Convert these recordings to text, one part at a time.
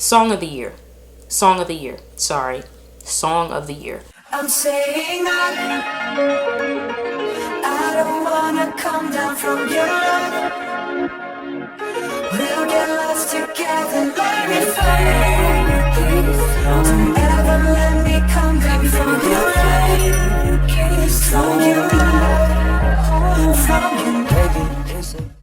Song of the year. Song of the year. Sorry. Song of the year. I'm saying I don't wanna come down from your love. We'll get lost together, let me find. Don't ever let me come down from your love. From your love. From your baby.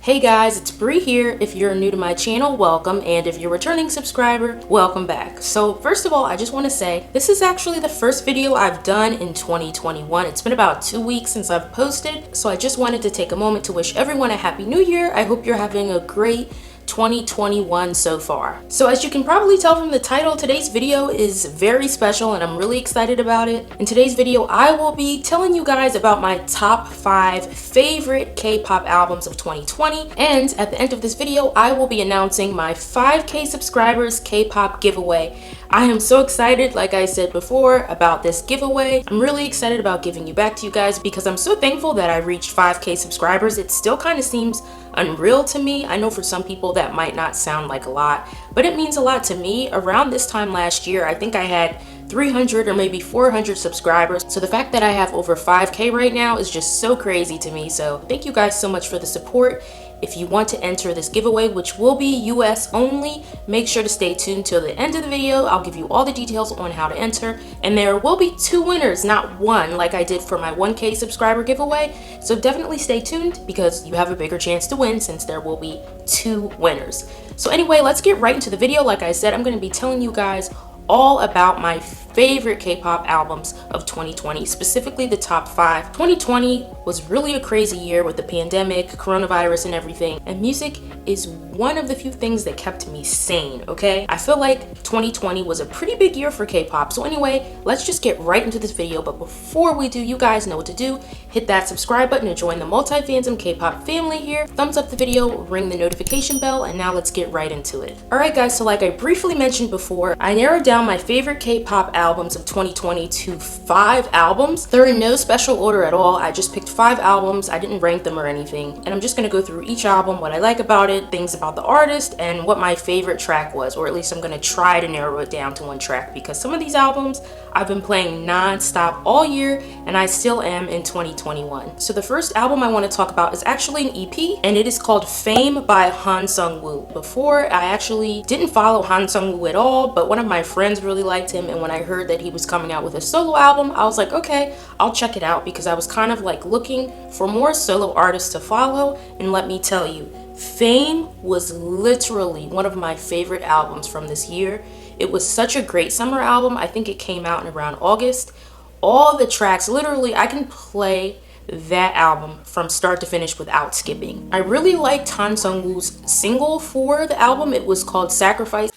Hey guys, it's Bree here. If you're new to my channel, welcome, and if you're a returning subscriber, welcome back. So first of all, I just want to say this is actually the first video I've done in 2021. It's been about 2 weeks since I've posted, so I just wanted to take a moment to wish everyone a happy new year. I hope you're having a great 2021 so far. So as you can probably tell from the title, today's video is very special and I'm really excited about it. In today's video, I will be telling you guys about my top 5 favorite K-pop albums of 2020. And at the end of this video, I will be announcing my 5K subscribers K-pop giveaway. I am so excited, like I said before, about this giveaway. I'm really excited about giving you back to you guys because I'm so thankful that I reached 5K subscribers. It still kind of seems unreal to me. I know for some people that might not sound like a lot, but it means a lot to me. Around this time last year, I think I had 300 or maybe 400 subscribers. So the fact that I have over 5K right now is just so crazy to me. So thank you guys so much for the support. If you want to enter this giveaway, which will be US only, make sure to stay tuned till the end of the video. I'll give you all the details on how to enter, and there will be 2 winners, not 1 like I did for my 1K subscriber giveaway. So definitely stay tuned because you have a bigger chance to win since there will be 2 winners. So anyway, let's get right into the video. Like I said, I'm going to be telling you guys all about my favorite K-pop albums of 2020, specifically the top 5. 2020 was really a crazy year with the pandemic, coronavirus, and everything, and music is one of the few things that kept me sane, okay? I feel like 2020 was a pretty big year for K-pop. So anyway, let's just get right into this video, but before we do, you guys know what to do. Hit that subscribe button to join the multi-fandom K-pop family here. Thumbs up the video, ring the notification bell, and now let's get right into it. Alright guys, so like I briefly mentioned before, I narrowed down my favorite K-pop albums of 2020 to 5 albums. They're in no special order at all. I just picked 5 albums. I didn't rank them or anything. And I'm just gonna go through each album, what I like about it, things about the artist, and what my favorite track was, or at least I'm gonna try to narrow it down to 1 track because some of these albums I've been playing non-stop all year and I still am in 2021. So the first album I want to talk about is actually an EP, and it is called Fame by Han Sung-woo. Before, I actually didn't follow Han Sung-woo at all, but one of my friends really liked him, and when I heard that he was coming out with a solo album, I was like, okay, I'll check it out because I was kind of like looking for more solo artists to follow, and let me tell you, Fame was literally one of my favorite albums from this year. It was such a great summer album. I think it came out in around August. All the tracks, literally, I can play that album from start to finish without skipping. I really liked Han Sung-woo's single for the album. It was called Sacrifice.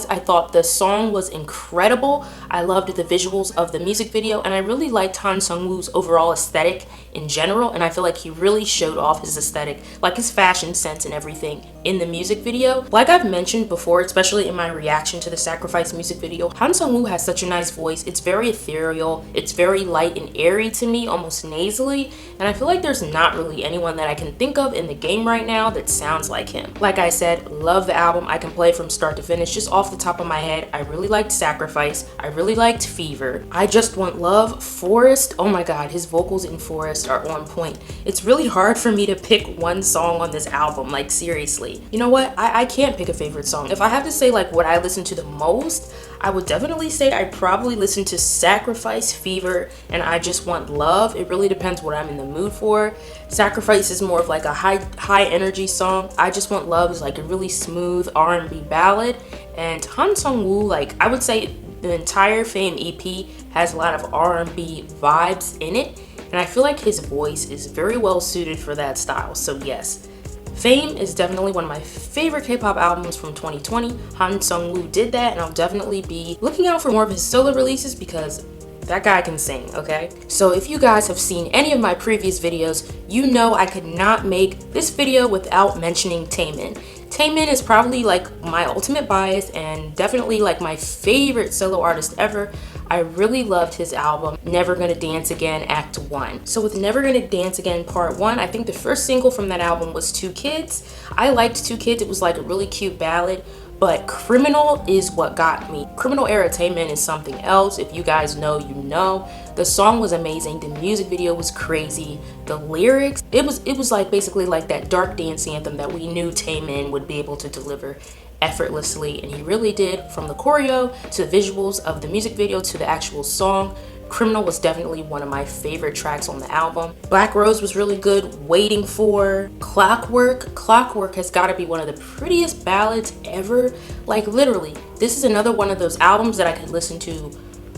I thought the song was incredible. I loved the visuals of the music video, and I really liked Han Sung-woo's overall aesthetic in general, and I feel like he really showed off his aesthetic, like his fashion sense and everything in the music video. Like I've mentioned before, especially in my reaction to the Sacrifice music video, Han Sung-woo has such a nice voice. It's very ethereal, it's very light and airy to me, almost nasally, and I feel like there's not really anyone that I can think of in the game right now that sounds like him. Like I said, love the album. I can play from start to finish just off the top of my head. I really liked Sacrifice. I really liked Fever. I Just Want Love. Forest. Oh my god, his vocals in Forest are on point. It's really hard for me to pick one song on this album, like seriously. You know what? I can't pick a favorite song. If I have to say like what I listen to the most, I would definitely say I probably listen to Sacrifice, Fever, and I Just Want Love. It really depends what I'm in the mood for. Sacrifice is more of like a high energy song. I Just Want Love is like a really smooth R&B ballad. And Han Sung-woo, like I would say the entire Fame EP has a lot of R&B vibes in it. And I feel like his voice is very well suited for that style. So yes, Fame is definitely one of my favorite K-pop albums from 2020. Han Sung-woo did that, and I'll definitely be looking out for more of his solo releases because That guy can sing, okay? So if you guys have seen any of my previous videos, you know I could not make this video without mentioning Taemin. Taemin is probably like my ultimate bias and definitely like my favorite solo artist ever. I really loved his album, Never Gonna Dance Again, Act 1. So with Never Gonna Dance Again, Part 1, I think the first single from that album was Two Kids. I liked Two Kids, it was like a really cute ballad, but Criminal is what got me. Criminal era Taemin is something else. If you guys know, you know. The song was amazing, the music video was crazy, the lyrics, it was like basically like that dark dance anthem that we knew Taemin would be able to deliver effortlessly, and he really did. From the choreo to the visuals of the music video to the actual song, Criminal was definitely one of my favorite tracks on the album. Black Rose was really good. Waiting For, Clockwork has got to be one of the prettiest ballads ever. Like literally, this is another one of those albums that I could listen to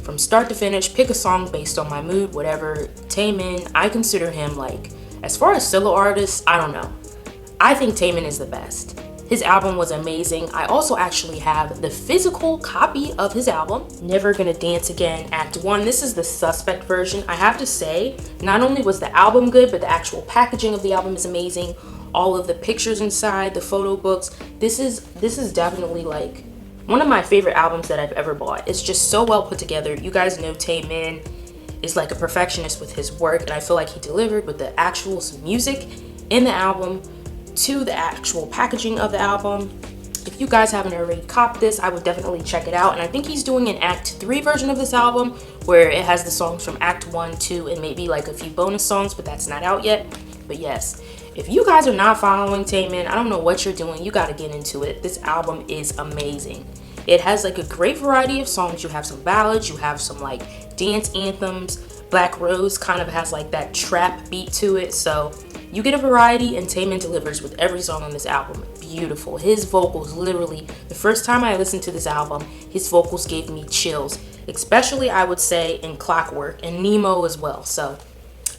from start to finish, pick a song based on my mood, whatever. Taemin, I consider him like, as far as solo artists, I don't know. I think Taemin is the best. His album was amazing. I also actually have the physical copy of his album, Never Gonna Dance Again, Act 1. This is the Suspect version. I have to say, not only was the album good, but the actual packaging of the album is amazing. All of the pictures inside, the photo books. This is definitely like one of my favorite albums that I've ever bought. It's just so well put together. You guys know Taemin is like a perfectionist with his work, and I feel like he delivered with the actual music in the album to the actual packaging of the album. If you guys haven't already copped this, I would definitely check it out. And I think he's doing an Act 3 version of this album where it has the songs from Act 1, 2, and maybe like a few bonus songs, but that's not out yet. But yes, if you guys are not following Taemin, I don't know what you're doing. You got to get into it. This album is amazing. It has like a great variety of songs. You have some ballads, you have some like dance anthems. Black Rose kind of has like that trap beat to it. So you get a variety, and Taemin delivers with every song on this album. Beautiful. His vocals, literally, the first time I listened to this album, his vocals gave me chills. Especially, I would say, in Clockwork and Nemo as well. So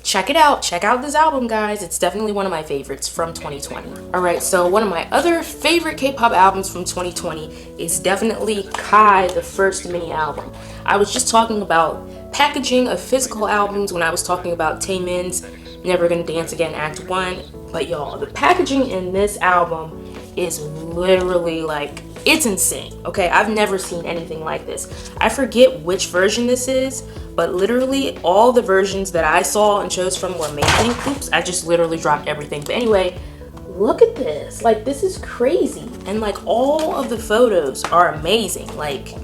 check it out. Check out this album, guys. It's definitely one of my favorites from 2020. Alright, so one of my other favorite K-pop albums from 2020 is definitely Kai, the first mini album. I was just talking about packaging of physical albums when I was talking about Taemin's Never Gonna Dance Again, Act 1. But y'all, the packaging in this album is literally like, it's insane, okay? I've never seen anything like this. I forget which version this is, but literally all the versions that I saw and chose from were amazing. Oops, I just literally dropped everything. But anyway, look at this. Like, this is crazy. And like, all of the photos are amazing. Like,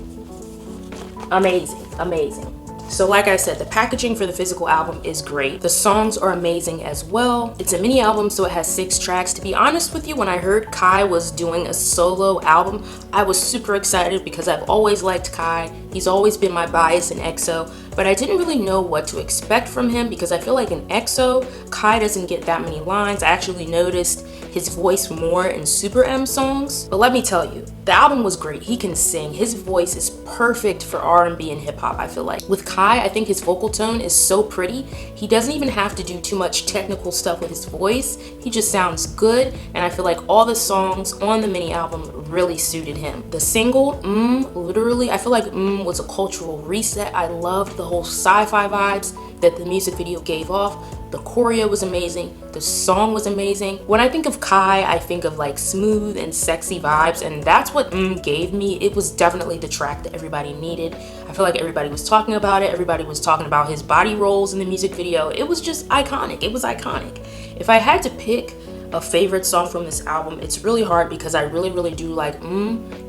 amazing. So like I said, the packaging for the physical album is great. The songs are amazing as well. It's a mini album, so it has 6 tracks. To be honest with you, when I heard Kai was doing a solo album, I was super excited because I've always liked Kai. He's always been my bias in EXO, but I didn't really know what to expect from him because I feel like in EXO, Kai doesn't get that many lines. I actually noticed his voice more in Super M songs. But let me tell you, the album was great. He can sing. His voice is perfect for R&B and hip hop, I feel like. With Kai, I think his vocal tone is so pretty. He doesn't even have to do too much technical stuff with his voice. He just sounds good, and I feel like all the songs on the mini album really suited him. The single, literally, I feel like was a cultural reset. I loved the whole sci-fi vibes that the music video gave off. The choreo was amazing. The song was amazing. When I think of Kai, I think of like smooth and sexy vibes, and that's what gave me. It was definitely the track that everybody needed. I feel like everybody was talking about it. Everybody was talking about his body rolls in the music video. It was just iconic. It was iconic. If I had to pick a favorite song from this album, it's really hard because I really do like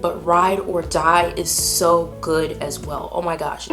but Ride or Die is so good as well. Oh my gosh.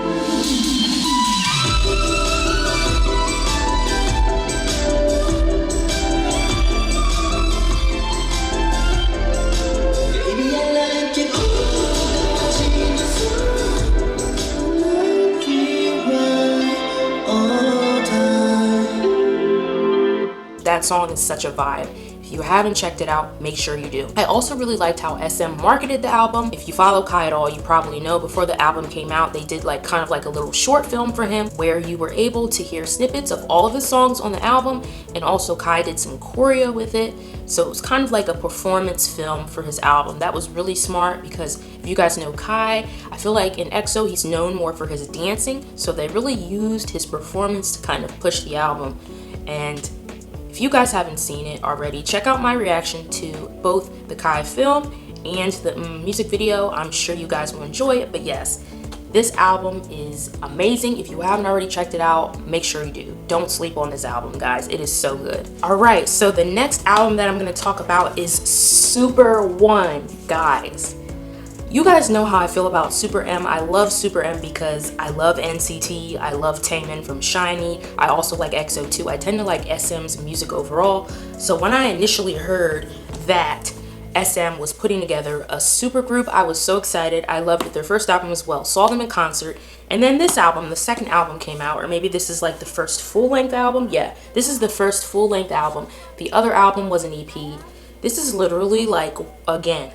That song is such a vibe. If you haven't checked it out, make sure you do. I also really liked how SM marketed the album. If you follow Kai at all, you probably know before the album came out, they did like kind of like a little short film for him where you were able to hear snippets of all of his songs on the album, and also Kai did some choreo with it. So it was kind of like a performance film for his album. That was really smart because if you guys know Kai, I feel like in EXO he's known more for his dancing, so they really used his performance to kind of push the album. And if you guys haven't seen it already, check out my reaction to both the Kai film and the music video. I'm sure you guys will enjoy it. But yes, this album is amazing. If you haven't already checked it out, make sure you do. Don't sleep on this album, guys. It is so good. All right, so the next album that I'm going to talk about is Super One, guys. You guys know how I feel about Super M. I love Super M because I love NCT, I love Taemin from SHINee, I also like EXO too. I tend to like SM's music overall. So when I initially heard that SM was putting together a super group, I was so excited. I loved it. Their first album as well. Saw them in concert. And then this album, the second album came out, or maybe this is like the first full-length album. Yeah, this is the first full-length album. The other album was an EP. This is literally like, again,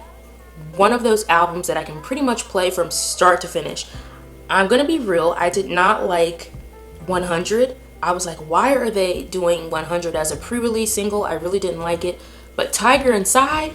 one of those albums that I can pretty much play from start to finish. I'm gonna be real, I did not like 100. I was like, why are they doing 100 as a pre-release single? I really didn't like it. But Tiger Inside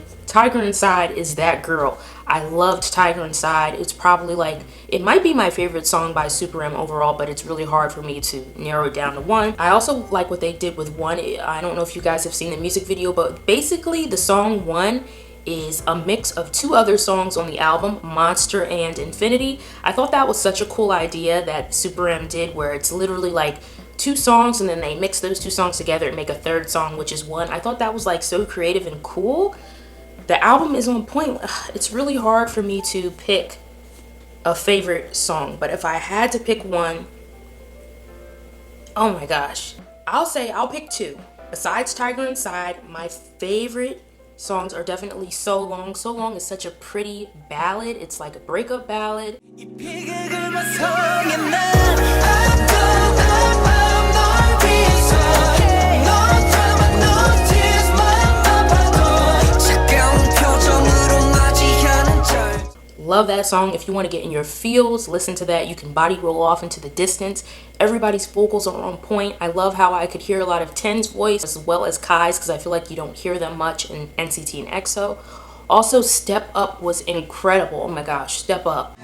is that girl. I loved Tiger Inside. It's probably like, it might be my favorite song by Super M overall, but it's really hard for me to narrow it down to one. I also like what they did with One. I don't know if you guys have seen the music video, but basically the song One is a mix of two other songs on the album, Monster and Infinity. I thought that was such a cool idea that Super M did, where it's literally like two songs and then they mix those two songs together and make a third song, which is One. I thought that was like so creative and cool. The album is on point. It's really hard for me to pick a favorite song, but if I had to pick one, oh my gosh, I'll pick two. Besides Tiger Inside, my favorite songs are definitely So Long. So Long is such a pretty ballad. It's like a breakup ballad. Love that song. If you want to get in your feels, listen to that. You can body roll off into the distance. Everybody's vocals are on point. I love how I could hear a lot of Ten's voice as well as Kai's, because I feel like you don't hear them much in NCT and EXO. Also, Step Up was incredible. Oh my gosh, Step Up.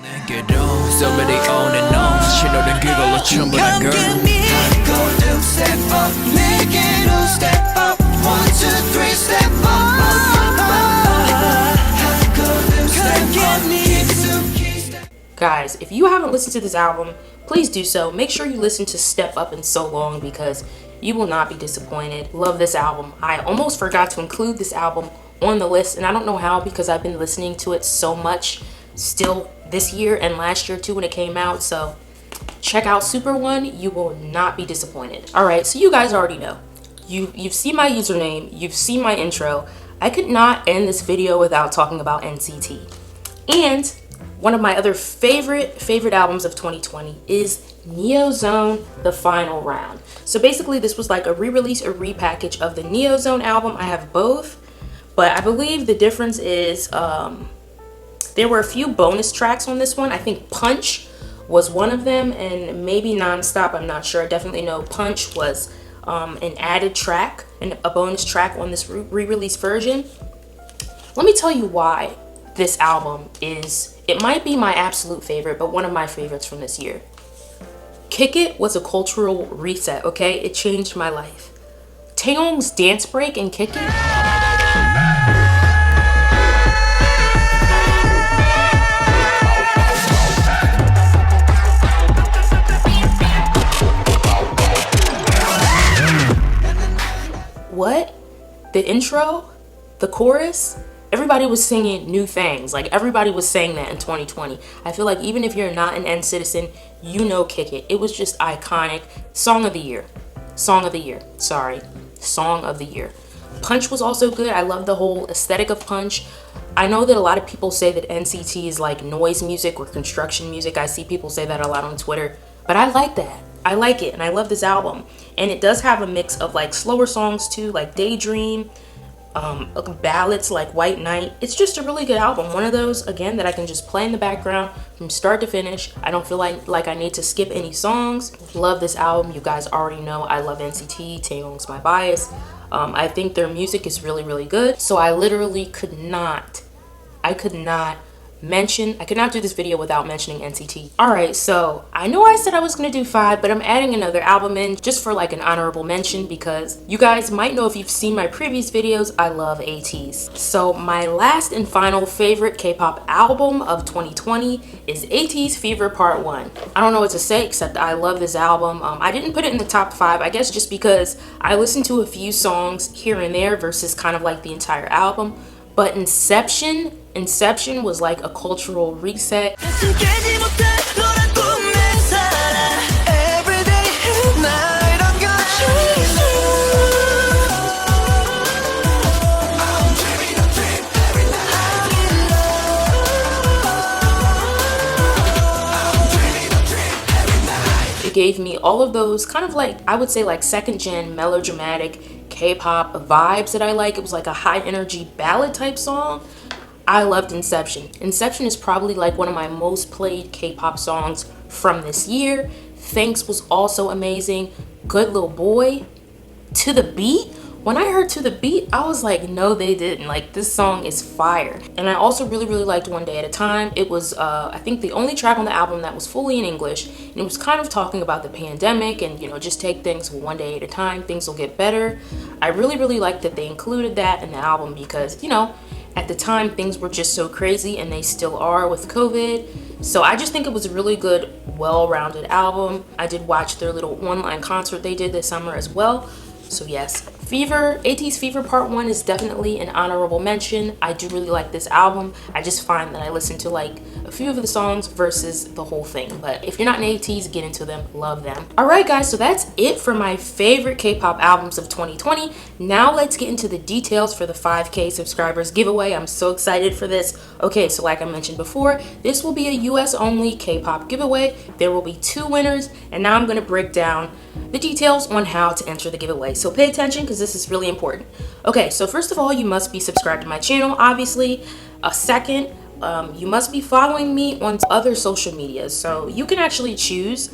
Guys, if you haven't listened to this album, please do so. Make sure you listen to Step Up and So Long because you will not be disappointed. Love this album. I almost forgot to include this album on the list, and I don't know how because I've been listening to it so much still this year and last year too when it came out. So check out Super One. You will not be disappointed. All right, so you guys already know. You've seen my username. You've seen my intro. I could not end this video without talking about NCT. And one of my other favorite albums of 2020 is Neozone The Final Round. So basically this was like a re-release or repackage of the Neozone album. I have both, but I believe the difference is there were a few bonus tracks on this one. I think Punch was one of them, and maybe Nonstop, I'm not sure. I definitely know Punch was an added track and a bonus track on this re-release version. Let me tell you why this album is, it might be my absolute favorite, but one of my favorites from this year. Kick It was a cultural reset, okay? It changed my life. Taeyong's dance break in Kick It. What? The intro? The chorus? Everybody was singing new things. Like, everybody was saying that in 2020. I feel like even if you're not an N-Citizen, you know Kick It. It was just iconic. Song of the year. Song of the year. Sorry. Song of the year. Punch was also good. I love the whole aesthetic of Punch. I know that a lot of people say that NCT is like noise music or construction music. I see people say that a lot on Twitter. But I like that. I like it, and I love this album. And it does have a mix of like slower songs too, like Daydream. ballads like White Knight. It's just a really good album. One of those, again, that I can just play in the background from start to finish. I don't feel like I need to skip any songs. Love this album. You guys already know I love NCT. Taeyong's my bias. I think their music is really, really good. So I literally could not do this video without mentioning NCT. Alright, so I know I said I was gonna do 5, but I'm adding another album in just for like an honorable mention, because you guys might know if you've seen my previous videos, I love ATEEZ. So my last and final favorite K-pop album of 2020 is ATEEZ Fever Part 1. I don't know what to say except I love this album. I didn't put it in the top 5, I guess just because I listened to a few songs here and there versus kind of like the entire album. But Inception was like a cultural reset. It gave me all of those kind of like, I would say like second gen melodramatic K-pop vibes that I like. It was like a high energy ballad type song. I loved Inception. Inception is probably like one of my most played K-pop songs from this year. Thanks was also amazing. Good Little Boy. To the Beat. When I heard To the Beat, I was like, no, they didn't. Like, this song is fire. And I also really, really liked One Day at a Time. It was, I think, the only track on the album that was fully in English. And it was kind of talking about the pandemic and, you know, just take things one day at a time. Things will get better. I really, really liked that they included that in the album because, you know, at the time, things were just so crazy, and they still are with COVID. So I just think it was a really good, well-rounded album. I did watch their little online concert they did this summer as well. So yes, ATEEZ Fever Part 1 is definitely an honorable mention. I do really like this album. I just find that I listen to like a few of the songs versus the whole thing. But if you're not an ATEEZ, get into them. Love them. Alright guys, so that's it for my favorite K-pop albums of 2020. Now let's get into the details for the 5K subscribers giveaway. I'm so excited for this. Okay, so like I mentioned before, this will be a US only K-pop giveaway. There will be 2 winners, and now I'm going to break down the details on how to enter the giveaway. So pay attention because this is really important. Okay, so first of all, you must be subscribed to my channel, obviously. Second, you must be following me on other social medias. So you can actually choose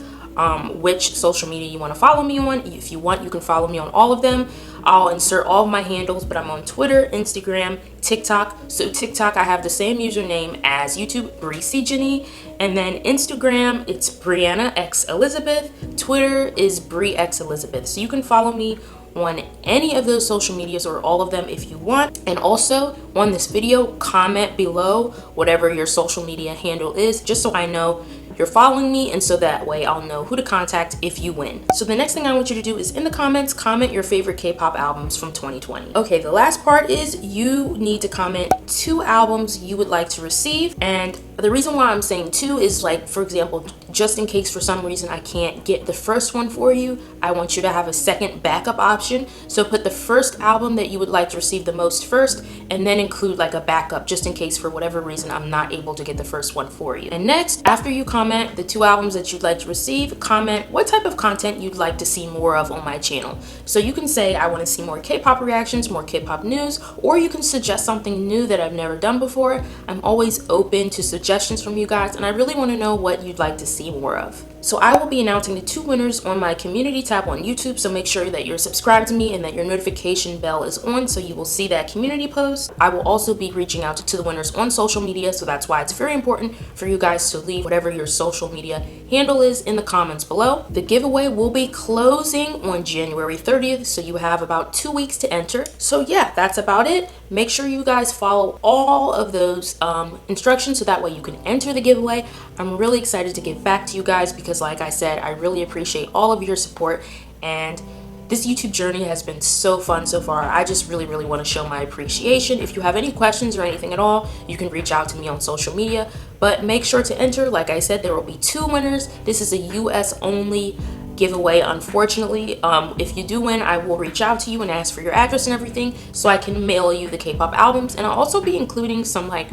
which social media you want to follow me on. If you want, you can follow me on all of them. I'll insert all of my handles, but I'm on Twitter, Instagram, TikTok. So TikTok, I have the same username as YouTube, BrieCJenny. And then Instagram, it's Brianna X Elizabeth. Twitter is Brie X Elizabeth. So you can follow me on any of those social medias or all of them if you want. And also on this video, comment below whatever your social media handle is, just so I know you're following me, and so that way I'll know who to contact if you win. So the next thing I want you to do is in the comments, comment your favorite K-pop albums from 2020. Okay, the last part is you need to comment 2 albums you would like to receive. And the reason why I'm saying 2 is like, for example, just in case for some reason I can't get the first one for you, I want you to have a second backup option. So put the first album that you would like to receive the most first, and then include like a backup just in case for whatever reason I'm not able to get the first one for you. And next, after you comment the 2 albums that you'd like to receive, comment what type of content you'd like to see more of on my channel. So you can say, I want to see more K-pop reactions, more K-pop news, or you can suggest something new that I've never done before. I'm always open to suggestions from you guys, and I really want to know what you'd like to see more of. So I will be announcing the 2 winners on my community tab on YouTube, so make sure that you're subscribed to me and that your notification bell is on so you will see that community post. I will also be reaching out to the winners on social media, so that's why it's very important for you guys to leave whatever your social media handle is in the comments below. The giveaway will be closing on January 30th, so you have about 2 weeks to enter. So yeah, that's about it. Make sure you guys follow all of those instructions so that way you can enter the giveaway. I'm really excited to get back to you guys because like I said, I really appreciate all of your support, and this YouTube journey has been so fun so far. I just really want to show my appreciation. If you have any questions or anything at all, you can reach out to me on social media, but make sure to enter. Like I said, there will be 2 winners. This is a US only giveaway, unfortunately. If you do win, I will reach out to you and ask for your address and everything so I can mail you the K-pop albums, and I'll also be including some like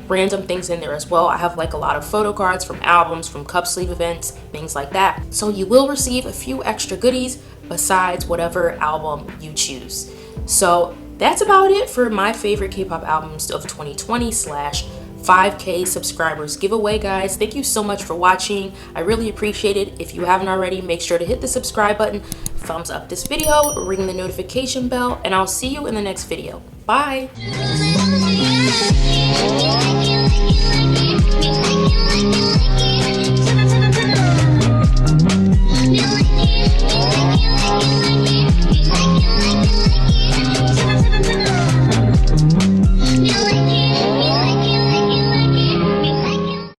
random things in there as well. I have like a lot of photo cards from albums, from cup sleeve events, things like that. So you will receive a few extra goodies besides whatever album you choose. So that's about it for my favorite K-pop albums of 2020 slash 5K subscribers giveaway, guys. Thank you so much for watching. I really appreciate it. If you haven't already, make sure to hit the subscribe button, thumbs up this video, ring the notification bell, and I'll see you in the next video. Bye. You like me.